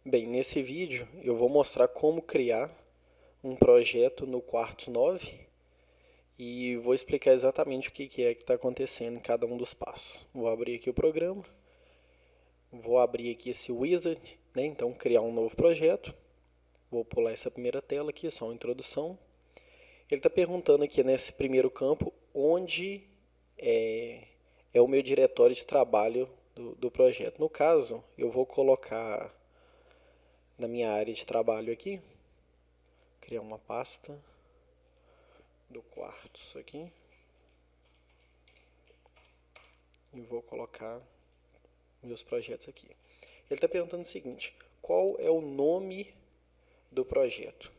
Bem, nesse vídeo eu vou mostrar como criar um projeto no Quartz 9 e vou explicar exatamente o que é que está acontecendo em cada um dos passos. Vou abrir aqui o programa, vou abrir aqui esse wizard, né? Então criar um novo projeto. Vou pular essa primeira tela aqui, só uma introdução. Ele está perguntando aqui nesse primeiro campo onde é o meu diretório de trabalho do projeto. No caso, eu vou colocar na minha área de trabalho aqui, criar uma pasta do Quartz aqui e vou colocar meus projetos aqui. Ele está perguntando o seguinte: qual é o nome do projeto?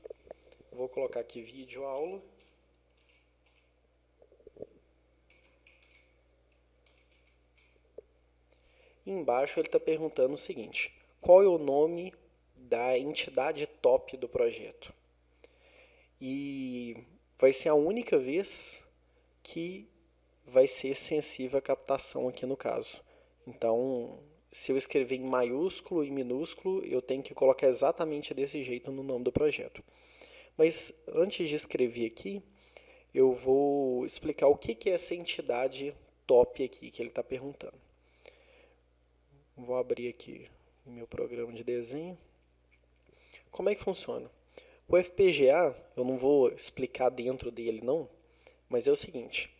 Vou colocar aqui vídeo aula. E embaixo ele está perguntando o seguinte: qual é o nome da entidade top do projeto? E vai ser a única vez que vai ser sensível à captação aqui no caso. Então, se eu escrever em maiúsculo e minúsculo, eu tenho que colocar exatamente desse jeito no nome do projeto. Mas antes de escrever aqui, eu vou explicar o que é essa entidade top aqui que ele está perguntando. Vou abrir aqui o meu programa de desenho. Como é que funciona? O FPGA, eu não vou explicar dentro dele não, mas é o seguinte: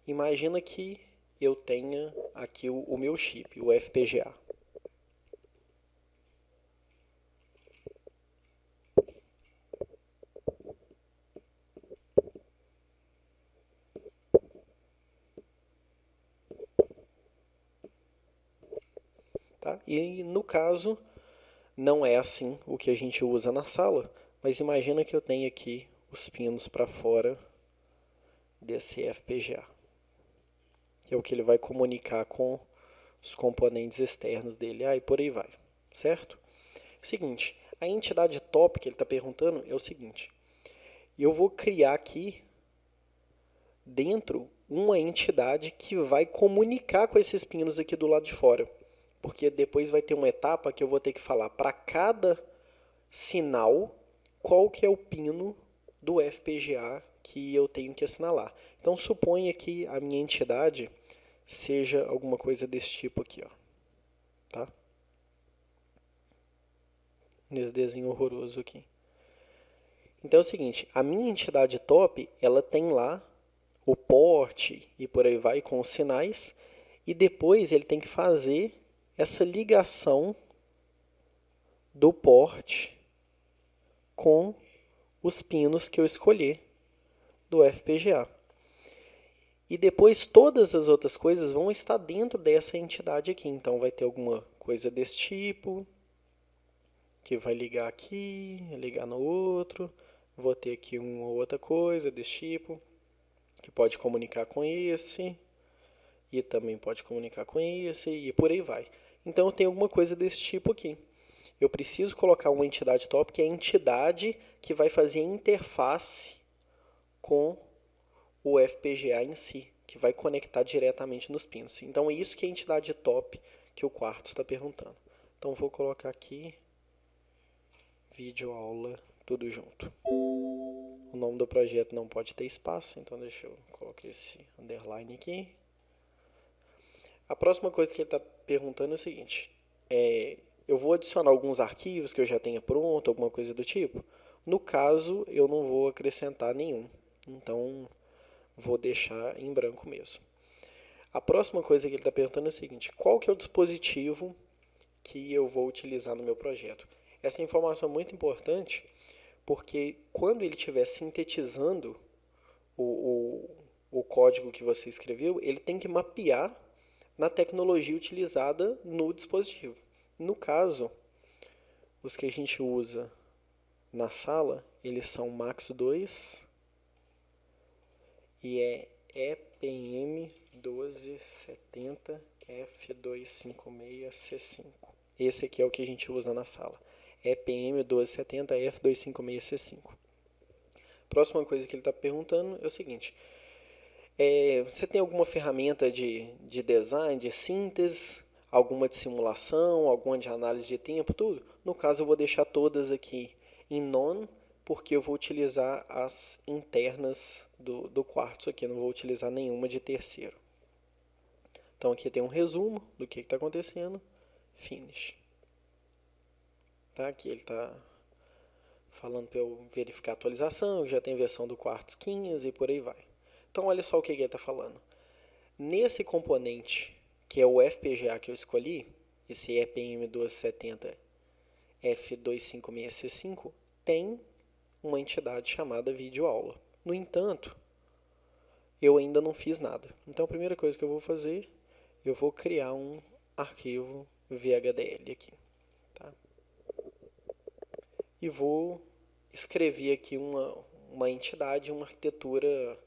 imagina que eu tenha aqui o meu chip, o FPGA. Tá? E no caso, não é assim o que a gente usa na sala, mas imagina que eu tenho aqui os pinos para fora desse FPGA, que é o que ele vai comunicar com os componentes externos dele, e por aí vai, certo? Seguinte, a entidade top que ele está perguntando é o seguinte: eu vou criar aqui dentro uma entidade que vai comunicar com esses pinos aqui do lado de fora, porque depois vai ter uma etapa que eu vou ter que falar para cada sinal qual que é o pino do FPGA que eu tenho que assinalar. Então suponha que a minha entidade seja alguma coisa desse tipo aqui, ó, tá? Nesse desenho horroroso aqui. Então é o seguinte, a minha entidade top, ela tem lá o porte e por aí vai com os sinais, e depois ele tem que fazer essa ligação do porte com os pinos que eu escolher do FPGA. E depois todas as outras coisas vão estar dentro dessa entidade aqui. Então vai ter alguma coisa desse tipo, que vai ligar aqui, ligar no outro. Vou ter aqui uma outra coisa desse tipo, que pode comunicar com esse, e também pode comunicar com esse, e por aí vai. Então eu tenho alguma coisa desse tipo aqui. Eu preciso colocar uma entidade top, que é a entidade que vai fazer a interface com o FPGA em si, que vai conectar diretamente nos pinos. Então é isso que é a entidade top que o Quartz está perguntando. Então vou colocar aqui vídeo aula tudo junto. O nome do projeto não pode ter espaço, então deixa eu colocar esse underline aqui. A próxima coisa que ele está perguntando é o seguinte: eu vou adicionar alguns arquivos que eu já tenha pronto, alguma coisa do tipo? No caso, eu não vou acrescentar nenhum, então vou deixar em branco mesmo. A próxima coisa que ele está perguntando é o seguinte: qual que é o dispositivo que eu vou utilizar no meu projeto? Essa informação é muito importante, porque quando ele estiver sintetizando o código que você escreveu, ele tem que mapear na tecnologia utilizada no dispositivo. No caso, os que a gente usa na sala, eles são MAX2 e é EPM 1270 F256C5. Esse aqui é o que a gente usa na sala. EPM 1270 F256C5. Próxima coisa que ele está perguntando é o seguinte: você tem alguma ferramenta de design, de síntese, alguma de simulação, alguma de análise de tempo, tudo. No caso, eu vou deixar todas aqui em none, porque eu vou utilizar as internas do quartzo aqui, não vou utilizar nenhuma de terceiro. Então aqui tem um resumo do que está acontecendo, finish. Tá? Aqui ele está falando para eu verificar a atualização, já tem versão do Quartz 15 e por aí vai. Então olha só o que ele está falando. Nesse componente, que é o FPGA que eu escolhi, esse EPM1270 F256C5, tem uma entidade chamada videoaula. No entanto, eu ainda não fiz nada. Então a primeira coisa que eu vou fazer, eu vou criar um arquivo VHDL aqui. Tá? E vou escrever aqui uma entidade, uma arquitetura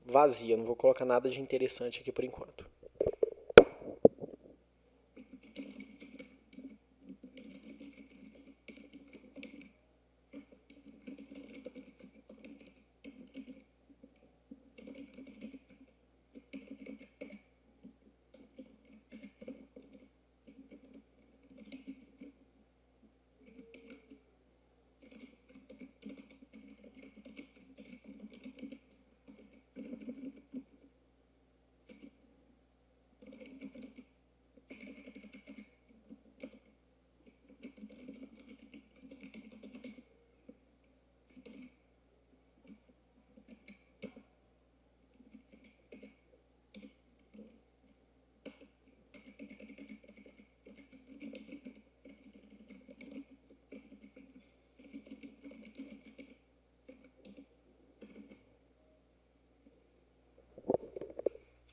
vazia. Não vou colocar nada de interessante aqui por enquanto.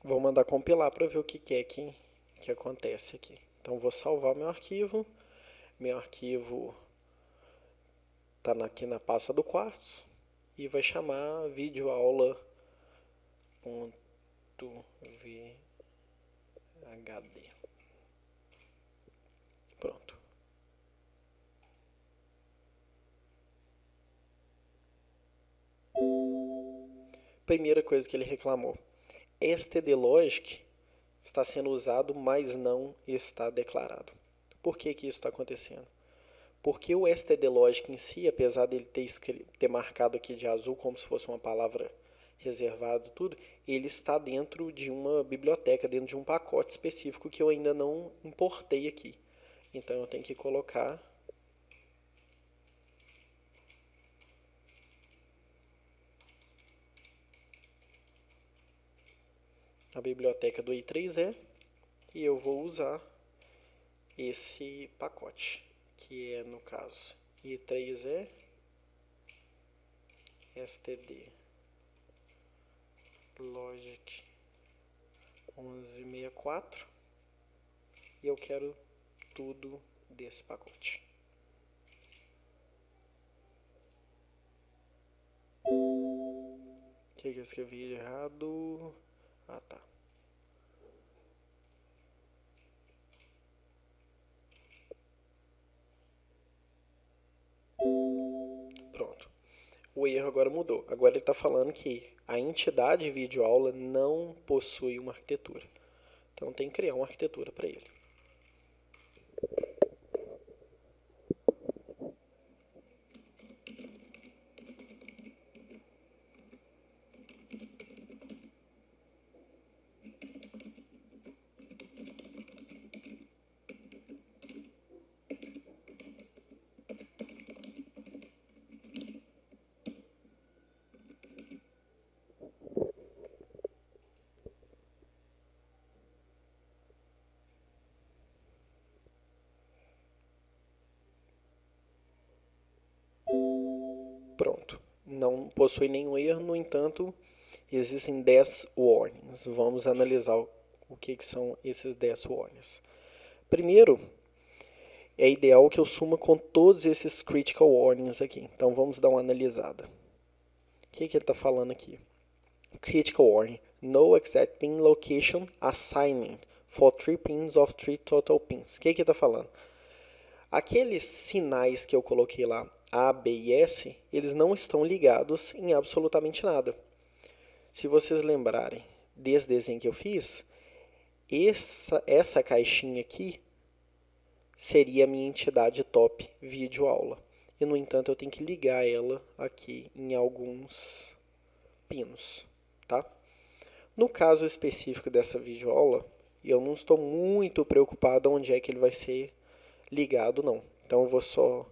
Vou mandar compilar para ver o que é que acontece aqui. Então vou salvar meu arquivo. Meu arquivo está aqui na pasta do Quartzo e vai chamar videoaula.vhd. Pronto. Primeira coisa que ele reclamou. stdlogic está sendo usado, mas não está declarado. Por que isso está acontecendo? Porque o stdlogic em si, apesar dele ter marcado aqui de azul como se fosse uma palavra reservada, tudo, ele está dentro de uma biblioteca, dentro de um pacote específico que eu ainda não importei aqui. Então eu tenho que colocar a biblioteca do i3E e eu vou usar esse pacote, que é, no caso, i3E std logic 1164 e eu quero tudo desse pacote. O que eu escrevi errado? Ah, tá. Pronto. O erro agora mudou. Agora ele está falando que a entidade videoaula não possui uma arquitetura. Então tem que criar uma arquitetura para ele. Pronto. Não possui nenhum erro, no entanto, existem 10 warnings. Vamos analisar o que são esses 10 warnings. Primeiro, é ideal que eu suma com todos esses critical warnings aqui. Então vamos dar uma analisada. O que ele está falando aqui? Critical warning. No exact pin location assignment for 3 pins of 3 total pins. O que ele está falando? Aqueles sinais que eu coloquei lá, A, B e S, eles não estão ligados em absolutamente nada. Se vocês lembrarem desse desenho que eu fiz, essa caixinha aqui seria a minha entidade top videoaula. E, no entanto, eu tenho que ligar ela aqui em alguns pinos, tá? No caso específico dessa videoaula, eu não estou muito preocupado onde é que ele vai ser ligado, não. Então, eu vou só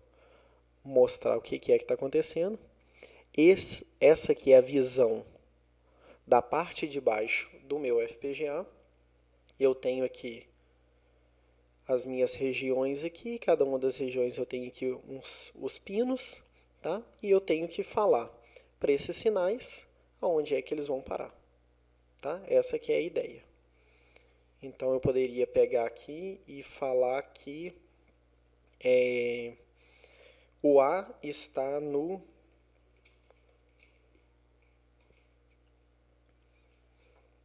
mostrar o que é que está acontecendo. Essa aqui é a visão da parte de baixo do meu FPGA. Eu tenho aqui as minhas regiões aqui, cada uma das regiões eu tenho aqui os pinos, tá? E eu tenho que falar para esses sinais aonde é que eles vão parar, tá? Essa aqui é a ideia. Então eu poderia pegar aqui e falar que o A está no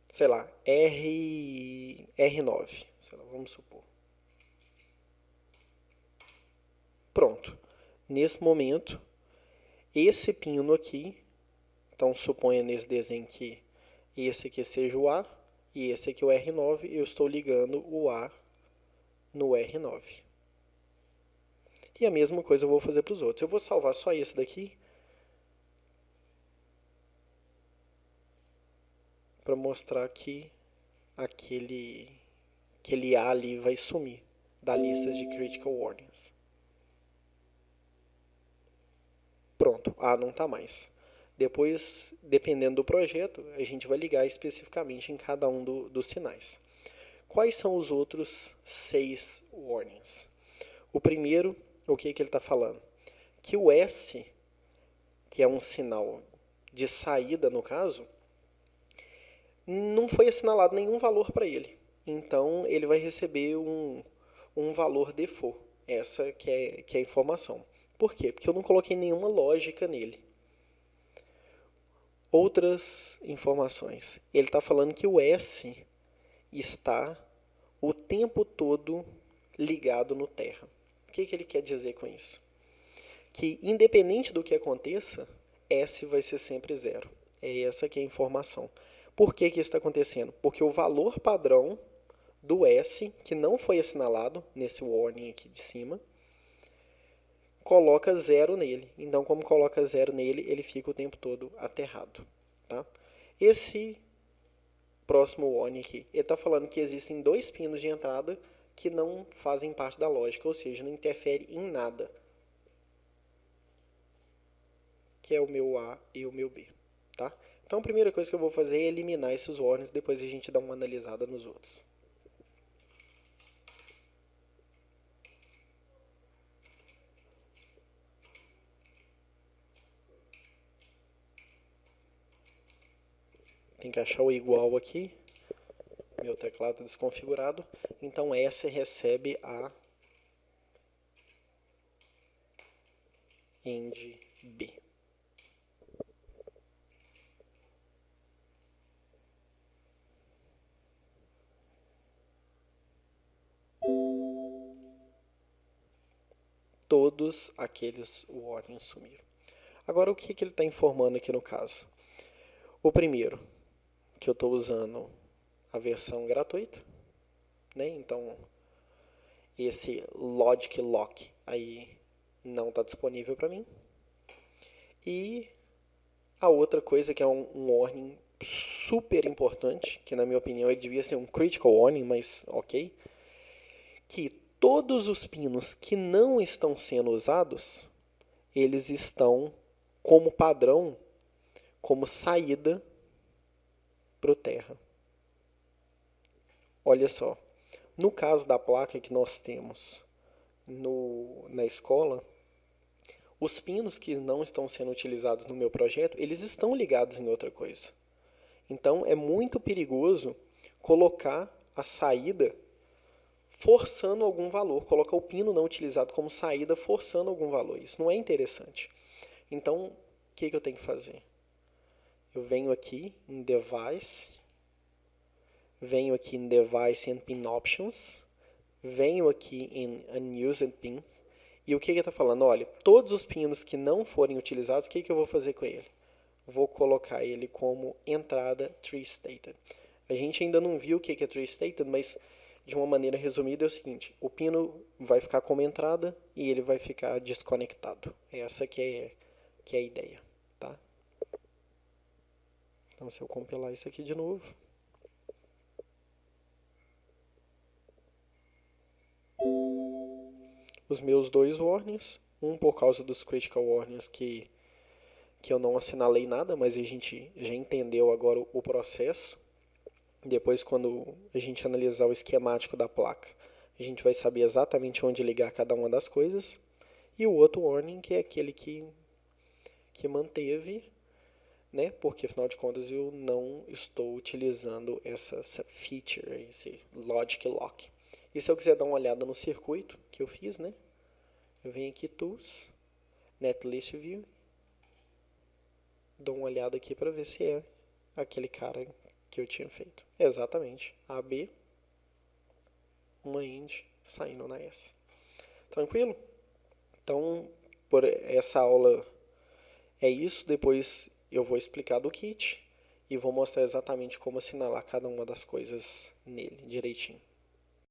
sei lá, R9, sei lá, vamos supor. Pronto. Nesse momento, esse pino aqui, então suponha nesse desenho que esse aqui seja o A e esse aqui o R9, eu estou ligando o A no R9. E a mesma coisa eu vou fazer para os outros. Eu vou salvar só esse daqui para mostrar que aquele A ali vai sumir da lista de Critical Warnings. Pronto, A não está mais. Depois, dependendo do projeto, a gente vai ligar especificamente em cada um dos sinais. Quais são os outros 6 warnings? O primeiro, o que ele está falando? Que o S, que é um sinal de saída no caso, não foi assinalado nenhum valor para ele. Então, ele vai receber um valor default. Essa que é a informação. Por quê? Porque eu não coloquei nenhuma lógica nele. Outras informações. Ele está falando que o S está o tempo todo ligado no terra. O que ele quer dizer com isso? Que independente do que aconteça, S vai ser sempre zero. É essa que é a informação. Por que isso está acontecendo? Porque o valor padrão do S, que não foi assinalado nesse warning aqui de cima, coloca zero nele. Então, como coloca zero nele, ele fica o tempo todo aterrado. Tá? Esse próximo warning aqui, ele está falando que existem 2 pinos de entrada que não fazem parte da lógica, ou seja, não interfere em nada. Que é o meu A e o meu B. Tá? Então, a primeira coisa que eu vou fazer é eliminar esses warnings, depois a gente dá uma analisada nos outros. Tem que achar o igual aqui. Meu teclado está desconfigurado. Então, S recebe A AND B. Todos aqueles warnings sumiram. Agora, o que ele está informando aqui no caso? O primeiro, que eu estou usando a versão gratuita, né? Então, esse Logic Lock aí não está disponível para mim. E a outra coisa que é um warning super importante, que na minha opinião ele devia ser um critical warning, mas ok, que todos os pinos que não estão sendo usados, eles estão como padrão, como saída para o terra. Olha só, no caso da placa que nós temos na escola, os pinos que não estão sendo utilizados no meu projeto, eles estão ligados em outra coisa. Então, é muito perigoso colocar a saída forçando algum valor, colocar o pino não utilizado como saída forçando algum valor. Isso não é interessante. Então, o que eu tenho que fazer? Eu venho aqui em Device, venho aqui em Device and Pin Options, venho aqui em Unused Pins, e o que ele está falando? Olha, todos os pinos que não forem utilizados, o que eu vou fazer com ele? Vou colocar ele como entrada Tree Stated. A gente ainda não viu o que é tree stated, mas de uma maneira resumida é o seguinte: o pino vai ficar como entrada e ele vai ficar desconectado. Essa que é a ideia, tá? Então, se eu compilar isso aqui de novo, os meus dois warnings, um por causa dos critical warnings que eu não assinalei nada, mas a gente já entendeu agora o processo. Depois, quando a gente analisar o esquemático da placa, a gente vai saber exatamente onde ligar cada uma das coisas. E o outro warning, que é aquele que manteve, né? Porque afinal de contas eu não estou utilizando essa feature, esse logic lock. E se eu quiser dar uma olhada no circuito que eu fiz, né? Eu venho aqui Tools, Netlist View, dou uma olhada aqui para ver se é aquele cara que eu tinha feito. Exatamente, AB, uma end saindo na S. Tranquilo? Então, por essa aula é isso. Depois eu vou explicar do kit e vou mostrar exatamente como assinalar cada uma das coisas nele direitinho.